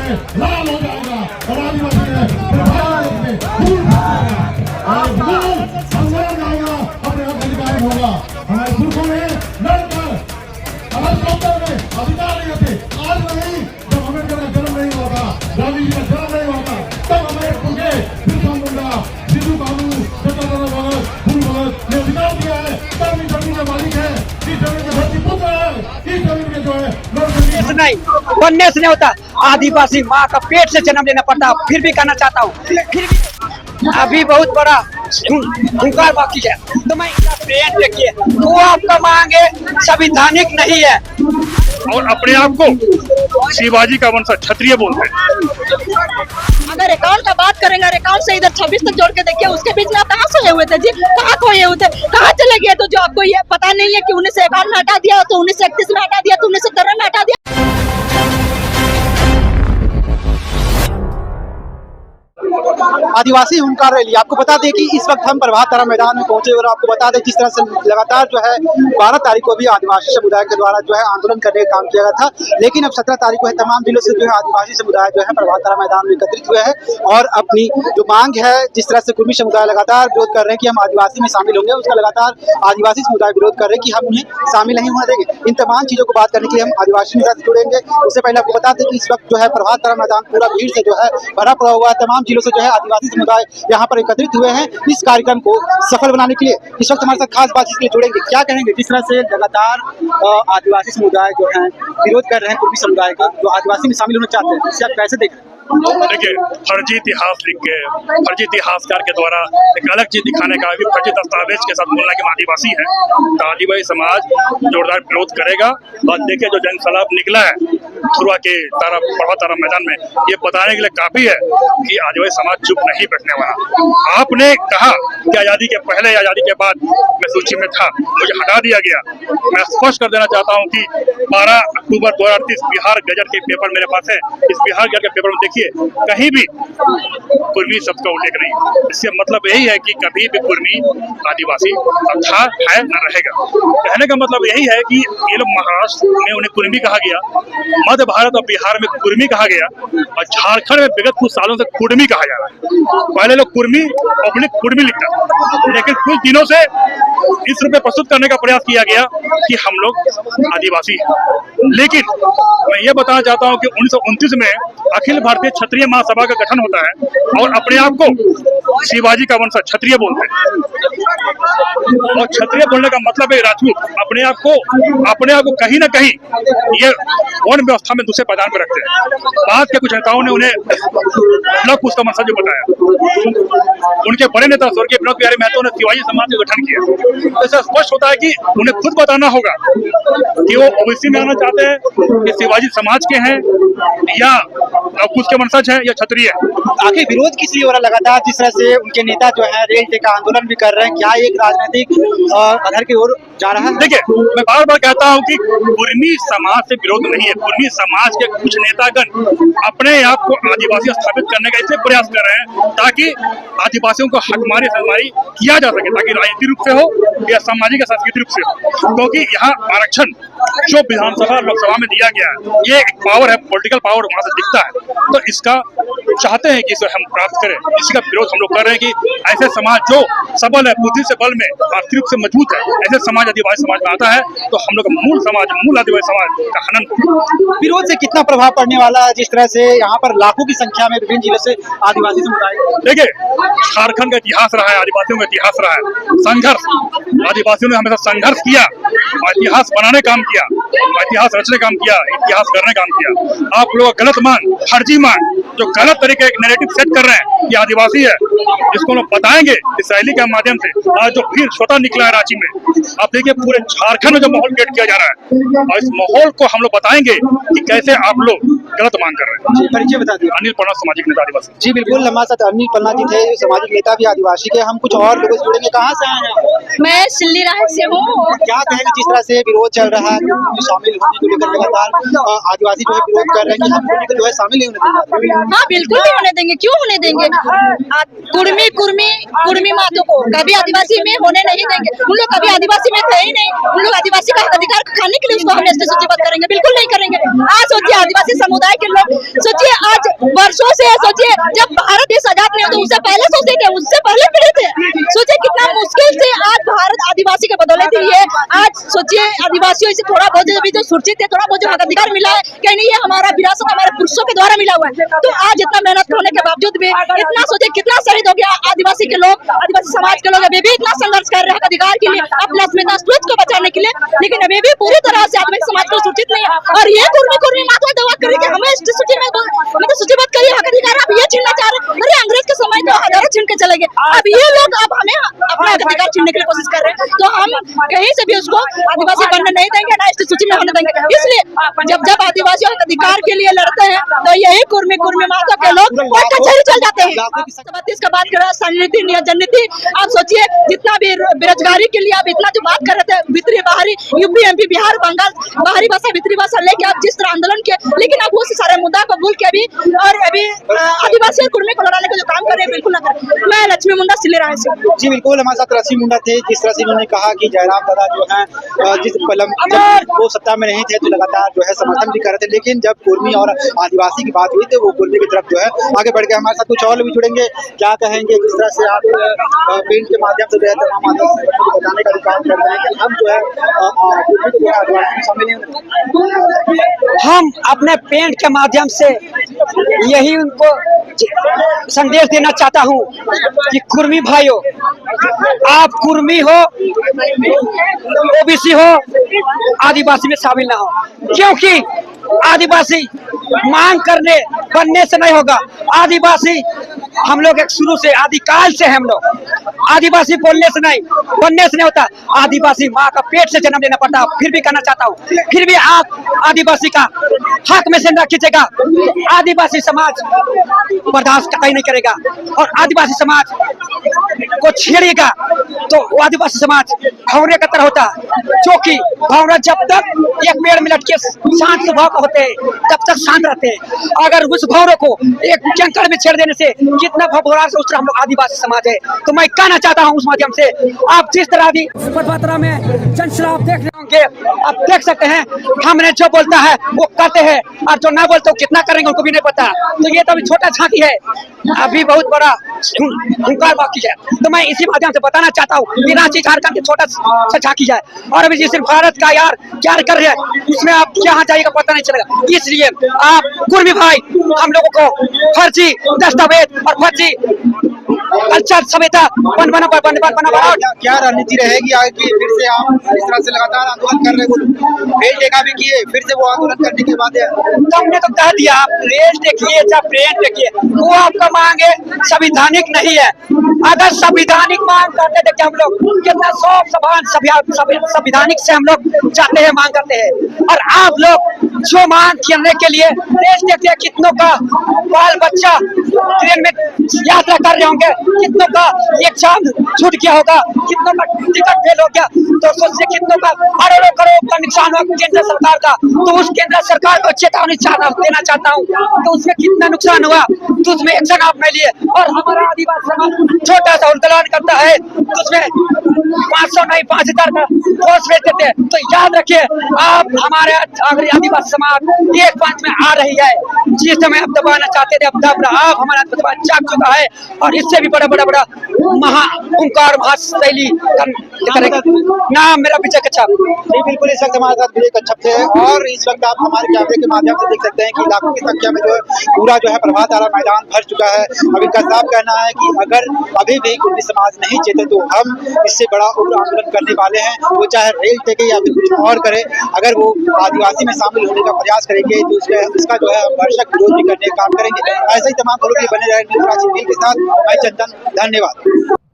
है लाल हो जाएगा और आदिवासी है अपने आप अधिकार होगा। हमारे पुरखों ने लड़कर हमारे लोकतंत्र में अधिकार नहीं थे। आज नहीं, जब अम्बेडकर का जन्म नहीं हुआ था, गांधी जी का जन्म नहीं हुआ था, तब हमारे पुरखे बिरसा मुंडा, सिद्धू कानू, सत्यनारायण भगत, फूल भगत ने अधिकार दिया है। तब इस जमीन के मालिक है, इस जमीन के धरती पुत्र है, इस जमीन के जो है नहीं बनने से नहीं होता। आदिवासी माँ का पेट से जन्म लेना पड़ता। फिर भी कहना चाहता हूँ, फिर भी अभी बहुत बड़ा हुंकार बाकी है। तो मैं प्रेम देखिए, वो आपका मांगे संवैधानिक नहीं है और अपने आप को शिवाजी का वंशज क्षत्रिय बोलते हैं। अगर अकाउंट का बात करेंगे, अकाउंट से इधर 26 तक जोड़ के देखिए, उसके बीच में आप कहाँ सोए हुए थे जी? कहाँ खोए हुए थे? कहाँ चले गए? तो जो आपको ये पता नहीं है कि 1951 में हटा दिया, तो 1931 में हटा दिया, तो 1913 में हटा दिया। आदिवासी हुंकार रैली। आपको बता दें कि इस वक्त हम प्रभात तारा मैदान में पहुंचे और आपको बता दें जिस तरह से लगातार जो है 12 तारीख को भी आदिवासी समुदाय के द्वारा जो है आंदोलन करने का काम किया गया था, लेकिन अब 17 तारीख को है तमाम जिलों से जो है आदिवासी समुदाय जो है प्रभात तारा मैदान में एकत्रित हुए हैं और अपनी जो मांग है, जिस तरह से कुर्मी समुदाय लगातार विरोध कर रहे हैं कि हम आदिवासी में शामिल होंगे, उसका लगातार आदिवासी समुदाय विरोध कर रहे हैं कि हम उन्हें शामिल नहीं होने देंगे। इन तमाम चीजों को बात करने के लिए हम आदिवासी समुदाय से जुड़ेंगे। उससे पहले आपको बता दें कि इस वक्त जो है प्रभात तारा मैदान पूरा भीड़ से जो है भरा पड़ा हुआ है। तमाम जिलों से जो है आदिवासी समुदाय यहाँ पर एकत्रित हुए हैं इस कार्यक्रम को सफल बनाने के लिए। इस वक्त हमारे साथ खास बातचीत के लिए जुड़ेंगे। क्या कहेंगे जिस तरह से लगातार आदिवासी समुदाय जो है विरोध कर रहे हैं कुर्मी समुदाय का, जो आदिवासी में शामिल होना चाहते हैं, इसे आप कैसे देख रहे हैं? देखिए, फर्जी इतिहास लिख के फर्जी इतिहासकार के द्वारा एक अलग चीज दिखाने का, फर्जी दस्तावेज के साथ बोलना कि हम आदिवासी है, तो आदिवासी समाज जोरदार विरोध करेगा। और देखिए जो जनसलाब निकला है थुरवा के प्रभात तारा मैदान में, ये बताने के लिए काफी है कि आदिवासी समाज चुप नहीं बैठने वाला। आपने कहा कि आजादी के पहले या आजादी के बाद मैं सूची में था, मुझे हटा दिया गया। मैं स्पष्ट कर देना चाहता हूँ कि 12 अक्टूबर 2038 बिहार गजट के पेपर मेरे पास है। इस बिहार गजट के पेपर में देखिए कहीं भी कुर्मी शब्द का उल्लेख नहीं। इससे मतलब यही है कि कभी भी कुर्मी आदिवासी था, है, न रहेगा। कहने का मतलब यही है कि ये लोग महाराष्ट्र में उन्हें कुर्मी कहा गया, मध्य भारत और बिहार में कुर्मी कहा गया, और झारखंड में विगत कुछ सालों से कुर्मी कहा जा रहा है। पहले लोग कुर्मी अपनी कुर्मी लिखता, लेकिन कुछ दिनों से इस रूप में प्रस्तुत करने का प्रयास किया गया कि हम लोग आदिवासी हैं। लेकिन मैं ये बताना चाहता हूँ कि 1929 में अखिल भारतीय क्षत्रिय महासभा का गठन होता है और अपने आप को शिवाजी का वंशज क्षत्रिय बोलते हैं। और क्षत्रिय बोलने का मतलब है राजपूत। अपने आप को कहीं ना कहीं ये वर्ण व्यवस्था में दूसरे पैदान पर रखते हैं। बाद के कुछ नेताओं ने उन्हें ब्लॉक पुष्प का वंशज बताया। उनके बड़े नेता स्वर्गीय ब्लॉक बिहारी महतो ने शिवाजी समाज का गठन किया। तो इससे स्पष्ट होता है कि उन्हें खुद बताना होगा कि वो ओबीसी में आना चाहते हैं, कि शिवाजी समाज के हैं, या कुछ के वंशज है, या क्षत्रिय। आखिर विरोध किस लिए हो रहा लगातार जिस तरह से उनके नेता जो है रेल टेका आंदोलन भी कर रहे हैं, क्या एक राजनीतिक आधार की ओर जा रहा है? देखिए, मैं बार बार कहता हूं कि कुर्मी समाज से विरोध नहीं है। कुर्मी समाज के कुछ नेतागण अपने आप को आदिवासी स्थापित करने का इसलिए प्रयास कर रहे हैं ताकि आदिवासियों को हकमारी सरमारी किया जा सके, ताकि राजनीतिक रूप से हो या सामाजिक या सांस्कृतिक रूप से हो। क्योंकि यहाँ आरक्षण जो विधानसभा लोकसभा में दिया गया है, ये एक पावर है, पॉलिटिकल पावर वहां से दिखता है। तो इसका चाहते हैं कि इसे हम प्राप्त करें, इसी का विरोध हम लोग कर रहे हैं कि ऐसे समाज जो सबल है, बुद्धि से बल में, आर्थिक रूप से मजबूत है, ऐसे समाज आदिवासी समाज में आता है तो हम लोग मूल समाज, मूल आदिवासी समाज का हनन। विरोध से कितना प्रभाव पड़ने वाला है जिस तरह से यहाँ पर लाखों की संख्या में विभिन्न जिलों से आदिवासी समुदाय? देखिए, झारखंड का इतिहास रहा है, आदिवासियों का इतिहास रहा है, संघर्ष। आदिवासियों ने हमेशा संघर्ष किया और इतिहास बनाने काम किया, इतिहास रचने काम किया, इतिहास करने काम किया। आप लोग गलत मांग, फर्जी मांग, जो गलत तरीके एक नैरेटिव सेट कर रहे हैं कि आदिवासी है, जिसको लोग बताएंगे इस रैली के माध्यम से। आज जो भीड़ छोटा निकला है रांची में, आप देखिए पूरे झारखंड में जो माहौल क्रिएट किया जा रहा है, और इस माहौल को हम लोग बताएंगे कि कैसे आप लोग गलत मांग कर रहे हैं। जी, परिचय बता दीजिए। अनिल पन्ना, सामाजिक नेता आदिवासी। जी बिल्कुल, हमारे साथ अनिल पन्ना जी थे, सामाजिक नेता भी आदिवासी के। हम कुछ और लोगों से जुड़ेंगे। कहाँ से आए हैं? मैं सिल्ली राय से हूँ। क्या कहेंगे जिस तरह से विरोध चल रहा है, शामिल होने को लेकर लगातार आदिवासी जो है विरोध कर रहे हैं कि हम जो है शामिल नहीं होने देंगे? हाँ, बिल्कुल नहीं होने देंगे। क्यों होने देंगे? कुर्मी मातों को कभी आदिवासी में होने नहीं देंगे। उन लोग कभी आदिवासी में थे ही नहीं। उन लोग आदिवासी का अधिकार खाने के लिए उसको हम सूचीबद्ध करेंगे? बिल्कुल नहीं करेंगे। आज सोचिए, आदिवासी समुदाय के लोग सोचिए आज वर्षों से सोचिए जब भारत देश आजाद नहीं हुआ तो उससे पहले सोचते थे, उससे पहले पीड़े थे। सोचिए कितना मुश्किल से आज भारत आदिवासी के बदौलत ही है। आज सोचिए आदिवासियों से थोड़ा बहुत भी जो सुरक्षित है, थोड़ा बहुत जो अधिकार मिला है, कहीं नहीं ये हमारा विरासत हमारे पुरुषों के द्वारा मिला हुआ है। तो आज इतना मेहनत होने के बावजूद भी इतना सोचिए कितना शहीद हो गया आदिवासी के लोग, आदिवासी समाज के लोग अभी भी इतना संघर्ष कर रहे हैं अधिकार के लिए, अपने अस्मिता सूरज को बचाने के लिए, लेकिन अभी भी पूरी तरह से आदिवासी समाज को सूचित नहीं है। और ये कुर्मी माता दवा करेंगे हमें सूची में सूचीबद्ध करिए हक अधिकार, आप ये छीनना चाह रहे हैं। अरे अंग्रेज के समय तो हजारों छीन के चले गए, अब ये लोग अब हमें अपना अधिकार छीनने के लिए कोशिश कर रहे हैं। तो हम कहीं से भी उसको आदिवासी बनने नहीं देंगे, ना इस सूची में होने देंगे। इसलिए जब आदिवासियों के अधिकार के लिए लड़ते हैं तो यही कुर्मी माता के लोग कोर्ट कचहरी चल जाते हैं। 32 का बात कर रहे हैं, संनीति नियोजन नीति, आप सोचिए जितना भी बेरोजगारी के लिए आप इतना जो बात कर रहे थे, भीतरी बाहरी यूपी एमपी बिहार बंगाल बाहरी भाषा भीतरी भाषा लेके आप जिस तरह आंदोलन किए, लेकिन आप वो सारे मुद्दा को भूल के अभी आदिवासी और कुर्मी को लड़ाने का जो काम कर रहे हैं बिल्कुल न करें। मैं लक्ष्मी मुंडा सिले राय से। जी बिल्कुल, हमारे साथ रश्मि मुंडा थे। जिस तरह से उन्होंने कहा कि जयराम दादा जो है जिस कलम जब वो सत्ता में नहीं थे तो लगातार जो है समर्थन भी कर रहे थे, लेकिन जब कुर्मी और आदिवासी की बात हुई तो वो कुर्मी की तरफ जो है आगे बढ़ गए। हमारे साथ कुछ और भी जुड़ेंगे, क्या कहेंगे जिस तरह से आप पेंट के माध्यम से जो है तमाम आदिवासी को बताने का काम कर रहे हैं कि हम जो है कुर्मी को जो है आदिवासी में शामिल नहीं होने। हम अपने पेंट के माध्यम से यही उनको संदेश देना चाहता हूँ कि कुर्मी भाइयों, आप कुर्मी हो, ओबीसी हो, आदिवासी में शामिल ना हो, क्योंकि आदिवासी मांग करने बनने से नहीं होगा। आदिवासी हम लोग एक शुरू से आदिकाल से हम लोग आदिवासी बोलने से नहीं बनने से नहीं होता। आदिवासी माँ का पेट से जन्म लेना पड़ता। फिर भी कहना चाहता हूँ, फिर भी आप आदिवासी का हक में से न खींचेगा, आदिवासी समाज बर्दाश्त कहीं नहीं करेगा। और आदिवासी समाज को छेड़ेगा तो वो आदिवासी समाज भंवरे का तरह होता है, जो कि भंवरा जब तक एक पेड़ में लटके शांत स्वभाव का होते हैं तब तक शांत रहते हैं। अगर उस भंवरे को एक जंगल में छेड़ देने से कितना भंवरा से उस तरह हम लोग आदिवासी समाज है। तो मैं कहना चाहता हूँ उस माध्यम से, आप जिस तरह भी पदयात्रा में जनसभा देख रहे होंगे, आप देख सकते हैं हमने जो बोलता है वो करते हैं, और जो ना बोलते वो कितना करेंगे उनको भी नहीं पता। तो ये तो अभी छोटा झांकी है, अभी बहुत बड़ा हुंकार बाकी है। तो मैं इसी माध्यम से बताना चाहता हूँ कि रांची झारखंड के छोटा सा झांकी है, और अभी जिस भारत का यार क्या कर रहे हैं उसमें आप जहाँ जाइएगा पता नहीं चलेगा। इसलिए आप कुर्मी भाई हम लोगों को फर्जी दस्तावेज और फर्जी कल्चर सभ्यता बना क्या रणनीति रहेगी आगे की? फिर से आप इस तरह से लगातार आंदोलन कर रहे हो, रेल देखा भी किए, फिर से वो आंदोलन करने के बाद हमने तो कह दिया, आप रेल देखिए चाहे ट्रेन देखिए, वो आपका मांग है संविधानिक नहीं है। अगर संविधानिक मांग करते थे कि हम लोग कितना संविधानिक से हम लोग जाते हैं मांग करते हैं, और आप लोग जो मांग करने के लिए रेल देखते हैं, कितनों का बाल बच्चा ट्रेन में यात्रा कर रहे होंगे, कितनों का एग्जाम छूट गया होगा, कितनों का टिकट फेल हो गया, तो सोचिए कितनों का अरबों करोड़ का नुकसान हुआ केंद्र सरकार का। तो उस केंद्र सरकार को चेतावनी देना चाहता हूँ, तो उसमें कितना नुकसान हुआ तो उसमें एक्शन आप नहीं लिए। और हमारा आदिवासी समाज छोटा सा आंदोलन करता है तो उसमें 500 नहीं 5000 का फोर्स भेज देते हैं। तो याद रखिए, आप हमारे आदिवासी समाज एक पंच में आ रही है। जिस समय आप दबाना चाहते थे अब दब रहा, आप हमारा समाज जाग चुका है, और इससे भी बड़ा महाहुंकार महाशैली करेगा। नाम मेरा विजय कच्छप। जी बिल्कुल, इस वक्त हमारे साथ विजय कच्छप थे, और इस वक्त आप हमारे कैमरे के माध्यम से देख सकते हैं कि लाखों की संख्या में जो है पूरा जो है प्रभात तारा मैदान भर चुका है। अब इनका साफ कहना है कि अगर अभी भी कुर्मी समाज नहीं चेते तो हम इससे बड़ा उग्र आंदोलन करने वाले हैं। वो चाहे रेल टेके या फिर कुछ और करे, अगर वो आदिवासी में शामिल होने का प्रयास करेंगे तो इसका जो है भरसक विरोध भी करने का काम करेंगे। ऐसे ही तमाम लोग बने रहे के साथ। मैं चंदन, धन्यवाद।